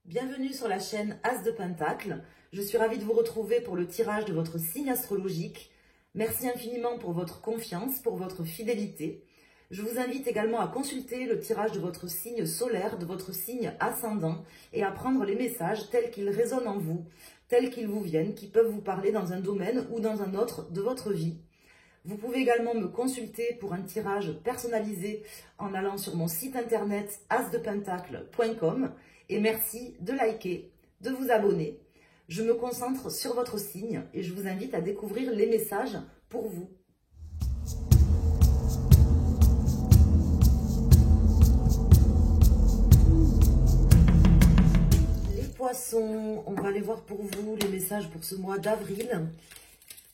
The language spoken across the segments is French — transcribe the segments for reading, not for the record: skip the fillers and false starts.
Bienvenue sur la chaîne As de Pentacle. Je suis ravie de vous retrouver pour le tirage de votre signe astrologique. Merci infiniment pour votre confiance, pour votre fidélité. Je vous invite également à consulter le tirage de votre signe solaire, de votre signe ascendant et à prendre les messages tels qu'ils résonnent en vous, tels qu'ils vous viennent, qui peuvent vous parler dans un domaine ou dans un autre de votre vie. Vous pouvez également me consulter pour un tirage personnalisé en allant sur mon site internet asdepentacle.com et merci de liker, de vous abonner. Je me concentre sur votre signe et je vous invite à découvrir les messages pour vous. Les poissons, on va aller voir pour vous les messages pour ce mois d'avril.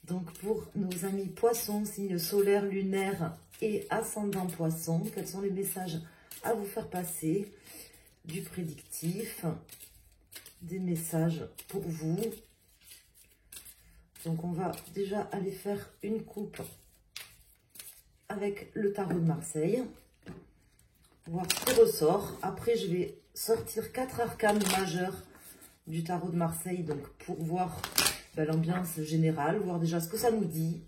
Donc pour nos amis poissons, signe solaire, lunaire et ascendant poisson, quels sont les messages à vous faire passer? Du prédictif, des messages pour vous. Donc on va déjà aller faire une coupe avec le tarot de Marseille, voir ce qui ressort. Après je vais sortir 4 arcanes majeurs du tarot de Marseille, donc pour voir l'ambiance générale, voir déjà ce que ça nous dit.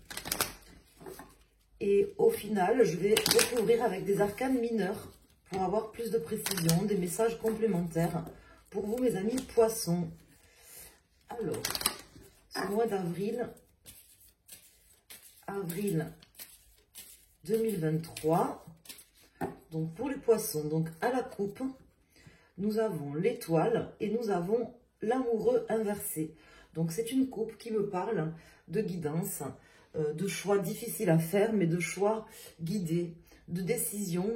Et au final, je vais recouvrir avec des arcanes mineurs pour avoir plus de précision, des messages complémentaires pour vous, mes amis poissons. Alors, ce mois d'avril, avril 2023, donc pour les poissons, donc à la coupe, nous avons l'étoile et nous avons l'amoureux inversé. Donc c'est une coupe qui me parle de guidance, de choix difficiles à faire, mais de choix guidés, de décisions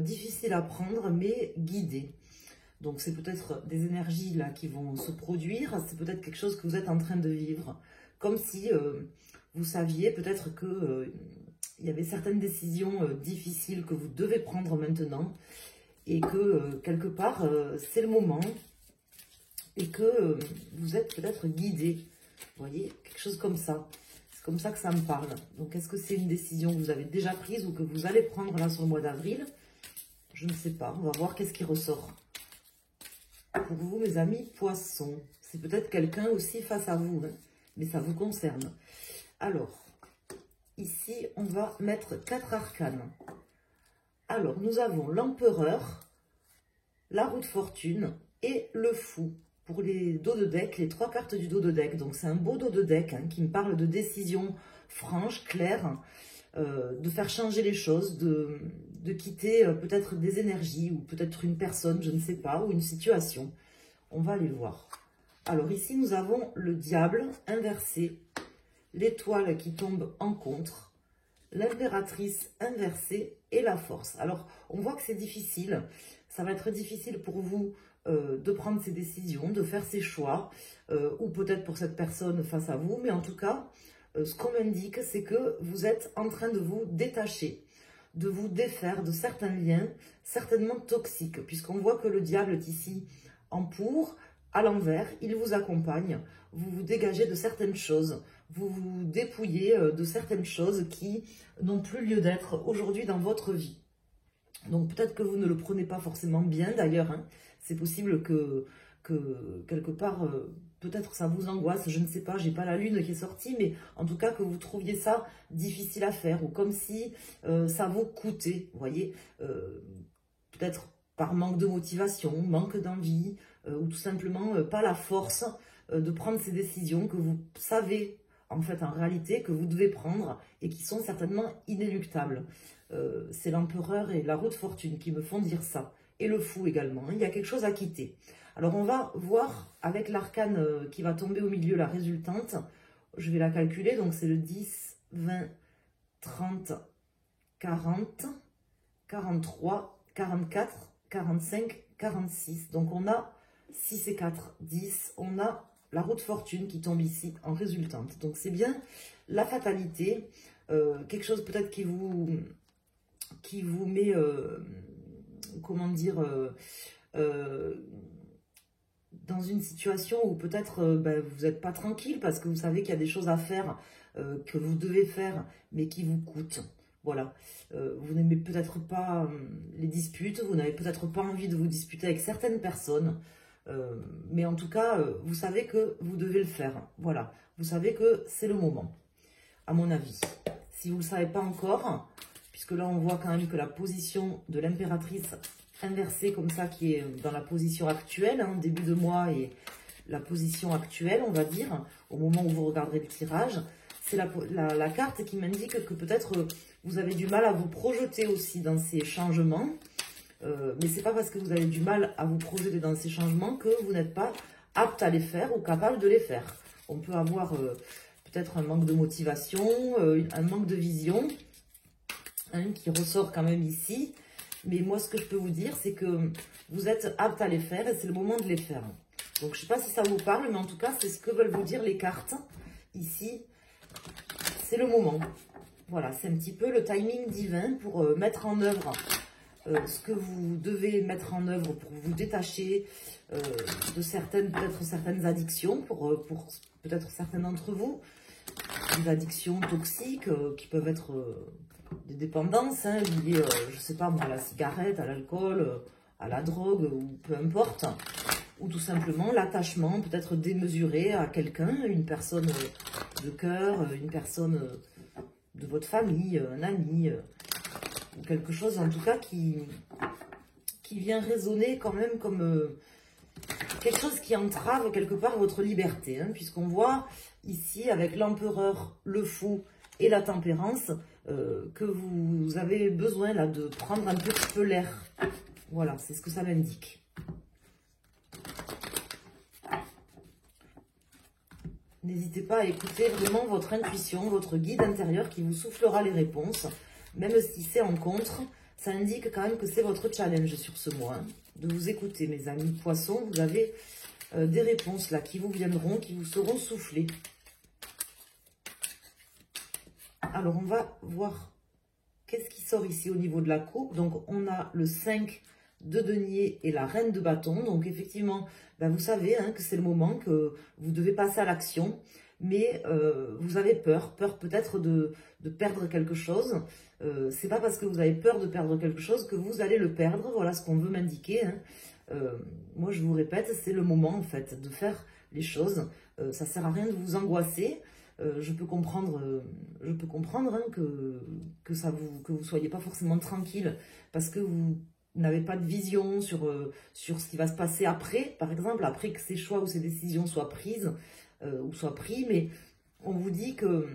difficiles à prendre, mais guidées. Donc c'est peut-être des énergies là qui vont se produire, c'est peut-être quelque chose que vous êtes en train de vivre, comme si vous saviez peut-être que il y avait certaines décisions difficiles que vous devez prendre maintenant, et que quelque part c'est le moment, et que vous êtes peut-être guidé, vous voyez, quelque chose comme ça. C'est comme ça que ça me parle. Donc, est-ce que c'est une décision que vous avez déjà prise ou que vous allez prendre là sur le mois d'avril? Je ne sais pas. On va voir qu'est-ce qui ressort. Pour vous, mes amis poissons, c'est peut-être quelqu'un aussi face à vous, hein, mais ça vous concerne. Alors, ici, on va mettre 4 arcanes. Alors, nous avons l'empereur, la roue de fortune et le fou. Pour les dos de deck, les 3 cartes du dos de deck. Donc, c'est un beau dos de deck hein, qui me parle de décisions franches, claires, de faire changer les choses, de quitter peut-être des énergies ou peut-être une personne, je ne sais pas, ou une situation. On va aller le voir. Alors, ici, nous avons le diable inversé, l'étoile qui tombe en contre, l'impératrice inversée et la force. Alors, on voit que c'est difficile. Ça va être difficile pour vous de prendre ces décisions, de faire ces choix, ou peut-être pour cette personne face à vous. Mais en tout cas, ce qu'on m'indique, c'est que vous êtes en train de vous détacher, de vous défaire de certains liens, certainement toxiques, puisqu'on voit que le diable est ici en pour, à l'envers, il vous accompagne, vous vous dégagez de certaines choses, vous vous dépouillez de certaines choses qui n'ont plus lieu d'être aujourd'hui dans votre vie. Donc peut-être que vous ne le prenez pas forcément bien d'ailleurs, hein. C'est possible que quelque part, peut-être ça vous angoisse, je ne sais pas, j'ai pas la lune qui est sortie, mais en tout cas que vous trouviez ça difficile à faire, ou comme si ça vous coûtait, vous voyez, peut-être par manque de motivation, manque d'envie, ou tout simplement pas la force de prendre ces décisions que vous savez, en fait, en réalité, que vous devez prendre et qui sont certainement inéluctables. C'est l'empereur et la roue de fortune qui me font dire ça. Et le fou également. Il y a quelque chose à quitter. Alors, on va voir avec l'arcane qui va tomber au milieu, la résultante. Je vais la calculer. Donc, c'est le 10, 20, 30, 40, 43, 44, 45, 46. Donc, on a 6 et 4, 10. On a la roue de fortune qui tombe ici en résultante. Donc, c'est bien la fatalité. Quelque chose peut-être qui vous met, comment dire, dans une situation où peut-être vous n'êtes pas tranquille parce que vous savez qu'il y a des choses à faire, que vous devez faire, mais qui vous coûtent. Voilà, vous n'aimez peut-être pas les disputes, vous n'avez peut-être pas envie de vous disputer avec certaines personnes. Mais en tout cas, vous savez que vous devez le faire. Voilà, vous savez que c'est le moment, à mon avis. Si vous ne le savez pas encore, puisque là on voit quand même que la position de l'impératrice inversée comme ça, qui est dans la position actuelle, hein, début de mois et la position actuelle, on va dire, au moment où vous regarderez le tirage, c'est la carte qui m'indique que peut-être vous avez du mal à vous projeter aussi dans ces changements. Mais c'est pas parce que vous avez du mal à vous projeter dans ces changements que vous n'êtes pas apte à les faire ou capable de les faire. On peut avoir peut-être un manque de motivation, un manque de vision, hein, qui ressort quand même ici. Mais moi, ce que je peux vous dire, c'est que vous êtes apte à les faire et c'est le moment de les faire. Donc, je ne sais pas si ça vous parle, mais en tout cas, c'est ce que veulent vous dire les cartes. Ici, c'est le moment. Voilà, c'est un petit peu le timing divin pour mettre en œuvre ce que vous devez mettre en œuvre pour vous détacher de peut-être certaines addictions, pour peut-être certains d'entre vous, des addictions toxiques qui peuvent être des dépendances, hein, liées, je ne sais pas moi, à la cigarette, à l'alcool, à la drogue, ou peu importe. Ou tout simplement l'attachement peut-être démesuré à quelqu'un, une personne de cœur, une personne de votre famille, un ami, ou quelque chose en tout cas qui vient résonner quand même comme quelque chose qui entrave quelque part votre liberté, hein, puisqu'on voit ici avec l'empereur, le fou et la tempérance que vous avez besoin là de prendre un petit peu l'air. Voilà, c'est ce que ça m'indique. N'hésitez pas à écouter vraiment votre intuition, votre guide intérieur qui vous soufflera les réponses. Même si c'est en contre, ça indique quand même que c'est votre challenge sur ce mois. Hein, de vous écouter, mes amis poissons. Vous avez des réponses là qui vous viendront, qui vous seront soufflées. Alors, on va voir qu'est-ce qui sort ici au niveau de la coupe. Donc, on a le 5 de denier et la reine de bâton. Donc, effectivement, ben, vous savez hein, que c'est le moment que vous devez passer à l'action. Mais vous avez peur peut-être de perdre quelque chose. C'est pas parce que vous avez peur de perdre quelque chose que vous allez le perdre. Voilà ce qu'on veut m'indiquer. Hein. Moi, je vous répète, c'est le moment en fait de faire les choses. Ça sert à rien de vous angoisser. Je peux comprendre hein, que vous soyez pas forcément tranquille parce que vous n'avez pas de vision sur ce qui va se passer après, par exemple, après que ces choix ou ces décisions soient prises ou soient pris, mais on vous dit que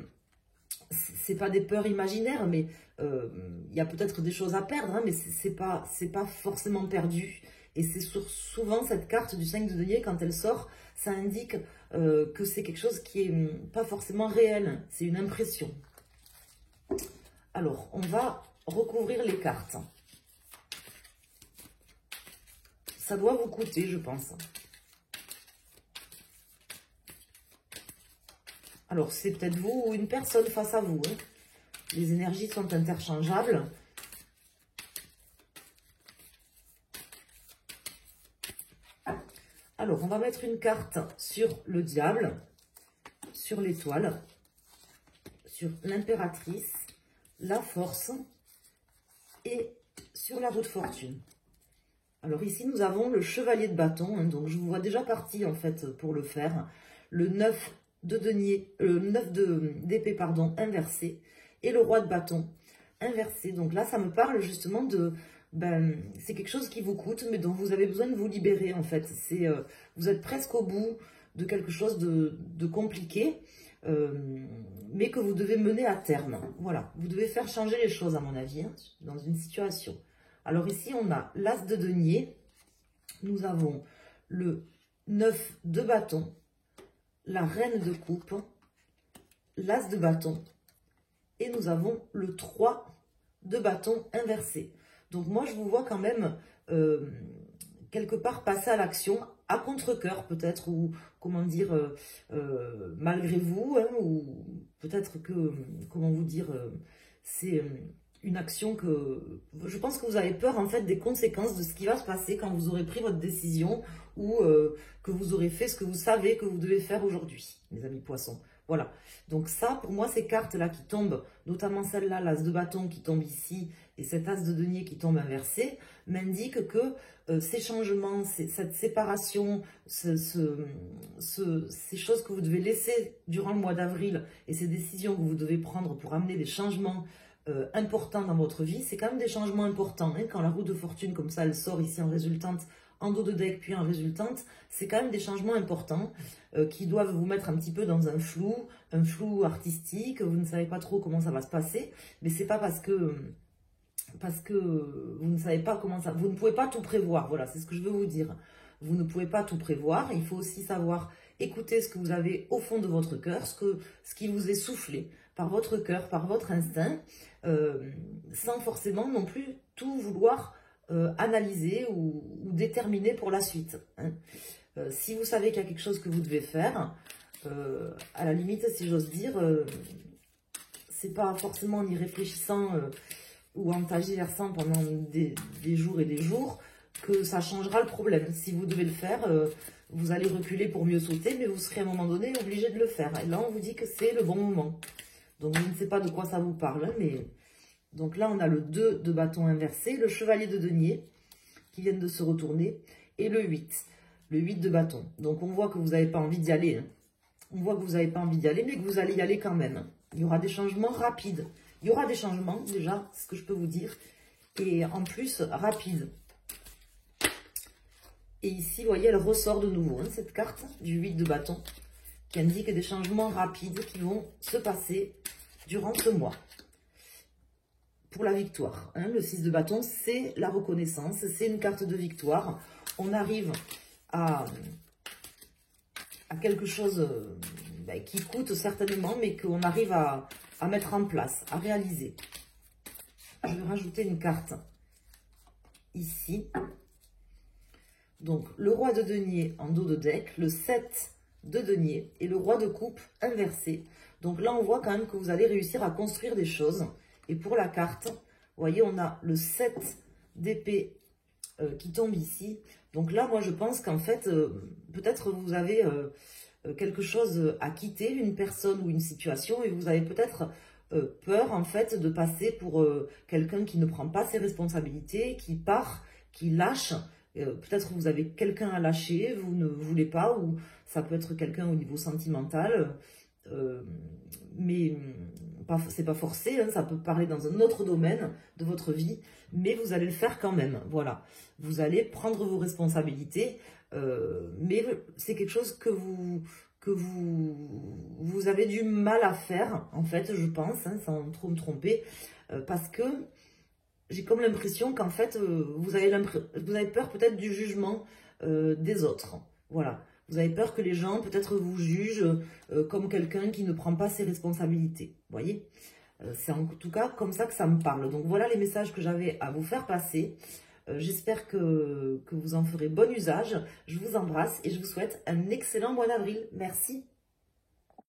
c'est pas des peurs imaginaires, mais il y a peut-être des choses à perdre, hein, mais c'est pas forcément perdu. Et c'est souvent cette carte du 5 de denier, quand elle sort, ça indique que c'est quelque chose qui est pas forcément réel, c'est une impression. Alors, on va recouvrir les cartes. Ça doit vous coûter, je pense. Alors, c'est peut-être vous ou une personne face à vous. Hein. Les énergies sont interchangeables. Alors, on va mettre une carte sur le diable, sur l'étoile, sur l'impératrice, la force et sur la roue de fortune. Alors ici, nous avons le chevalier de bâton, hein, donc je vous vois déjà parti en fait pour le faire. Le 9 de denier, le 9 d'épée, pardon, inversé, et le roi de bâton inversé. Donc là, ça me parle justement de... c'est quelque chose qui vous coûte, mais dont vous avez besoin de vous libérer en fait. Vous êtes presque au bout de quelque chose de compliqué, mais que vous devez mener à terme. Voilà, vous devez faire changer les choses à mon avis, hein, dans une situation. Alors ici, on a l'as de denier, nous avons le 9 de bâton, la reine de coupe, l'as de bâton, et nous avons le 3 de bâton inversé. Donc moi, je vous vois quand même quelque part passer à l'action, à contre-cœur peut-être, ou comment dire, malgré vous, hein, ou peut-être que, comment vous dire, c'est une action que... Je pense que vous avez peur en fait des conséquences de ce qui va se passer quand vous aurez pris votre décision ou que vous aurez fait ce que vous savez que vous devez faire aujourd'hui, mes amis poissons. Voilà. Donc ça, pour moi, ces cartes-là qui tombent, notamment celle-là, l'as de bâton qui tombe ici, et cet as de denier qui tombe inversé, m'indiquent que ces changements, cette séparation, ces choses que vous devez laisser durant le mois d'avril, et ces décisions que vous devez prendre pour amener des changements importants dans votre vie, c'est quand même des changements importants. Hein. Quand la roue de fortune, comme ça, elle sort ici en résultante, en dos de deck, puis en résultante, c'est quand même des changements importants qui doivent vous mettre un petit peu dans un flou artistique, vous ne savez pas trop comment ça va se passer, mais c'est pas parce que vous ne savez pas comment ça... Vous ne pouvez pas tout prévoir, voilà, c'est ce que je veux vous dire. Vous ne pouvez pas tout prévoir, il faut aussi savoir écouter ce que vous avez au fond de votre cœur, ce qui vous est soufflé par votre cœur, par votre instinct, sans forcément non plus tout vouloir analyser ou déterminer pour la suite. Hein. Si vous savez qu'il y a quelque chose que vous devez faire, à la limite, si j'ose dire, c'est pas forcément en y réfléchissant ou en tergiversant pendant des jours et des jours que ça changera le problème. Si vous devez le faire, vous allez reculer pour mieux sauter, mais vous serez à un moment donné obligé de le faire. Et là, on vous dit que c'est le bon moment. Donc, je ne sais pas de quoi ça vous parle, hein, mais... Donc là, on a le 2 de bâton inversé, le chevalier de denier qui viennent de se retourner, et le 8 de bâton. Donc on voit que vous n'avez pas envie d'y aller. Hein. On voit que vous n'avez pas envie d'y aller, mais que vous allez y aller quand même. Il y aura des changements rapides. Il y aura des changements, déjà, c'est ce que je peux vous dire. Et en plus, rapides. Et ici, vous voyez, elle ressort de nouveau, hein, cette carte du 8 de bâton, qui indique des changements rapides qui vont se passer durant ce mois. Pour la victoire. Hein, le 6 de bâton, c'est la reconnaissance, c'est une carte de victoire. On arrive à quelque chose qui coûte certainement, mais qu'on arrive à mettre en place, à réaliser. Je vais rajouter une carte ici. Donc, le roi de denier en dos de deck, le 7 de denier et le roi de coupe inversé. Donc là, on voit quand même que vous allez réussir à construire des choses. Et pour la carte, vous voyez, on a le 7 d'épée qui tombe ici. Donc là, moi, je pense qu'en fait, peut-être vous avez quelque chose à quitter, une personne ou une situation, et vous avez peut-être peur, en fait, de passer pour quelqu'un qui ne prend pas ses responsabilités, qui part, qui lâche. Peut-être que vous avez quelqu'un à lâcher, vous ne voulez pas, ou ça peut être quelqu'un au niveau sentimental, mais c'est pas forcé, hein, ça peut parler dans un autre domaine de votre vie, mais vous allez le faire quand même, voilà. Vous allez prendre vos responsabilités, mais c'est quelque chose que vous avez du mal à faire, en fait, je pense, hein, sans trop me tromper, parce que j'ai comme l'impression qu'en fait, vous avez peur peut-être du jugement des autres, voilà. Vous avez peur que les gens, peut-être, vous jugent comme quelqu'un qui ne prend pas ses responsabilités. Vous voyez, c'est en tout cas comme ça que ça me parle. Donc, voilà les messages que j'avais à vous faire passer. J'espère que vous en ferez bon usage. Je vous embrasse et je vous souhaite un excellent mois d'avril. Merci.